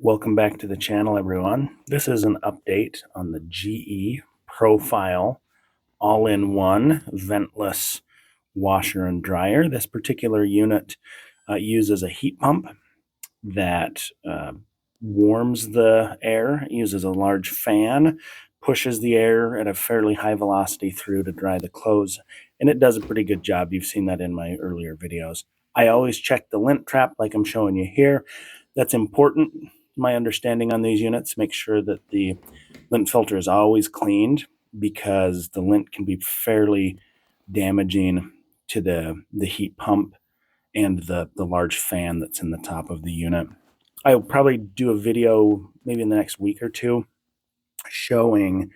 Welcome back to the channel, everyone. This is an update on the GE Profile all-in-one ventless washer and dryer. This particular unit uses a heat pump that warms the air, uses a large fan, pushes the air at a fairly high velocity through to dry the clothes, and it does a pretty good job. You've seen that in my earlier videos. I always check the lint trap like I'm showing you here. That's important. My understanding on these units, make sure that the lint filter is always cleaned because the lint can be fairly damaging to the heat pump and the large fan that's in the top of the unit. I'll probably do a video maybe in the next week or two showing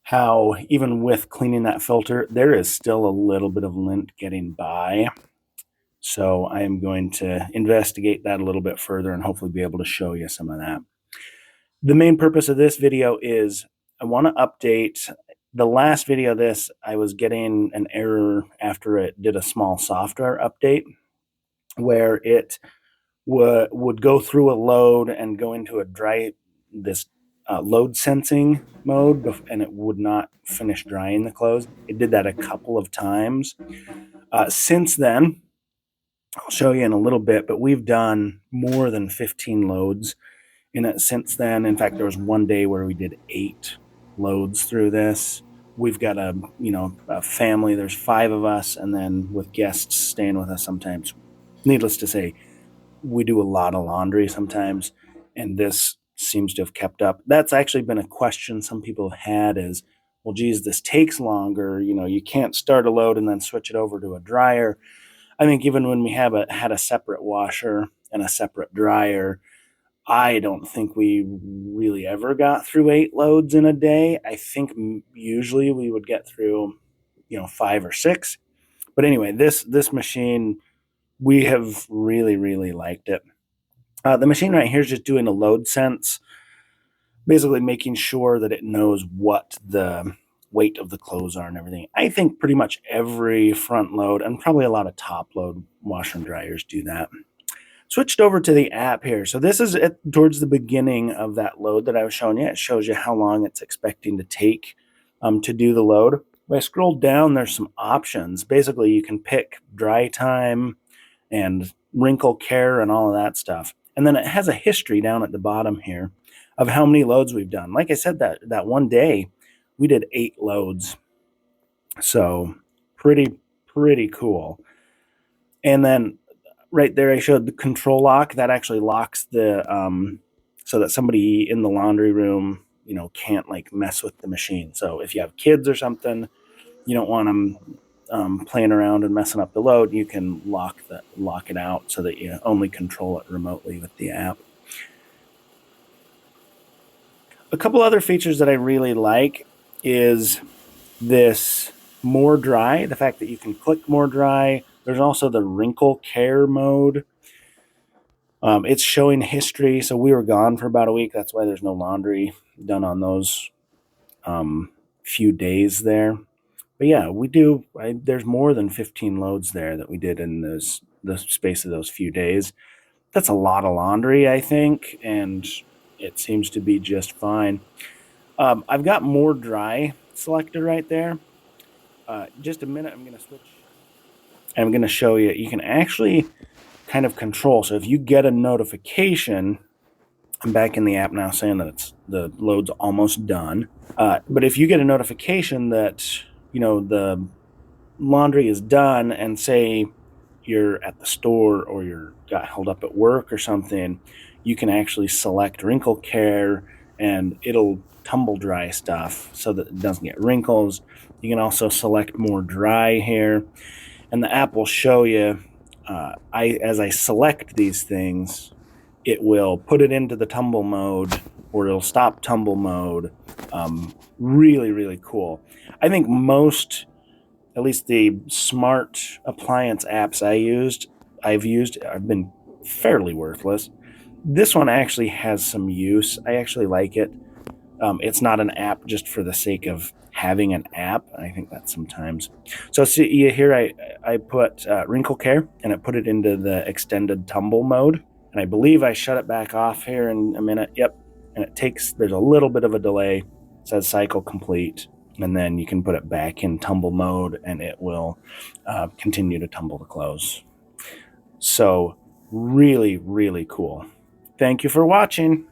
how even with cleaning that filter, there is still a little bit of lint getting by. So I am going to investigate that a little bit further and hopefully be able to show you some of that. The main purpose of this video is I want to update the last video of this. I was getting an error after it did a small software update where it would go through a load and go into a load sensing mode, and it would not finish drying the clothes. It did that a couple of times. Since then, I'll show you in a little bit, but we've done more than 15 loads in it since then. In fact, there was one day where we did 8 loads through this. We've got a family. There's 5 of us, and then with guests staying with us sometimes. Needless to say, we do a lot of laundry sometimes, and this seems to have kept up. That's actually been a question some people have had is, well, geez, this takes longer. You can't start a load and then switch it over to a dryer. I think even when we had a separate washer and a separate dryer, I don't think we really ever got through 8 loads in a day. I think usually we would get through, 5 or 6. But anyway, this machine, we have really, really liked it. The machine right here is just doing a load sense, basically making sure that it knows what the weight of the clothes are and everything. I think pretty much every front load and probably a lot of top load washer and dryers do that. Switched over to the app here. So this is towards the beginning of that load that I was showing you. It shows you how long it's expecting to take to do the load. If I scroll down, there's some options. Basically, you can pick dry time and wrinkle care and all of that stuff. And then it has a history down at the bottom here of how many loads we've done. Like I said, that one day we did 8 loads. So pretty cool. And then right there I showed the control lock. That actually locks the so that somebody in the laundry room, can't like mess with the machine. So if you have kids or something, you don't want them playing around and messing up the load, you can lock it out so that you only control it remotely with the app. A couple other features that I really like is this more dry, the fact that you can click more dry. There's also the wrinkle care mode. It's showing history, so we were gone for about a week. That's why there's no laundry done on those few days there. But yeah, there's more than 15 loads there that we did in the space of those few days. That's a lot of laundry, I think, and it seems to be just fine. I've got more dry selected right there. Just a minute, I'm going to switch. I'm going to show you. You can actually kind of control. So if you get a notification, I'm back in the app now saying that the load's almost done. But if you get a notification that, the laundry is done, and say you're at the store or you're got held up at work or something, you can actually select wrinkle care and it'll tumble dry stuff so that it doesn't get wrinkles. You can also select more dry here, and the app will show you as I select these things, it will put it into the tumble mode or it'll stop tumble mode. Really, really cool. I think most, at least the smart appliance apps I've been fairly worthless. This one actually has some use. I actually like it. It's not an app just for the sake of having an app. I think that sometimes. So see here, I put wrinkle care and I put it into the extended tumble mode, And I believe I shut it back off here in a minute. Yep. And there's a little bit of a delay. It says cycle complete. And then you can put it back in tumble mode and it will continue to tumble to close. So really, really cool. Thank you for watching.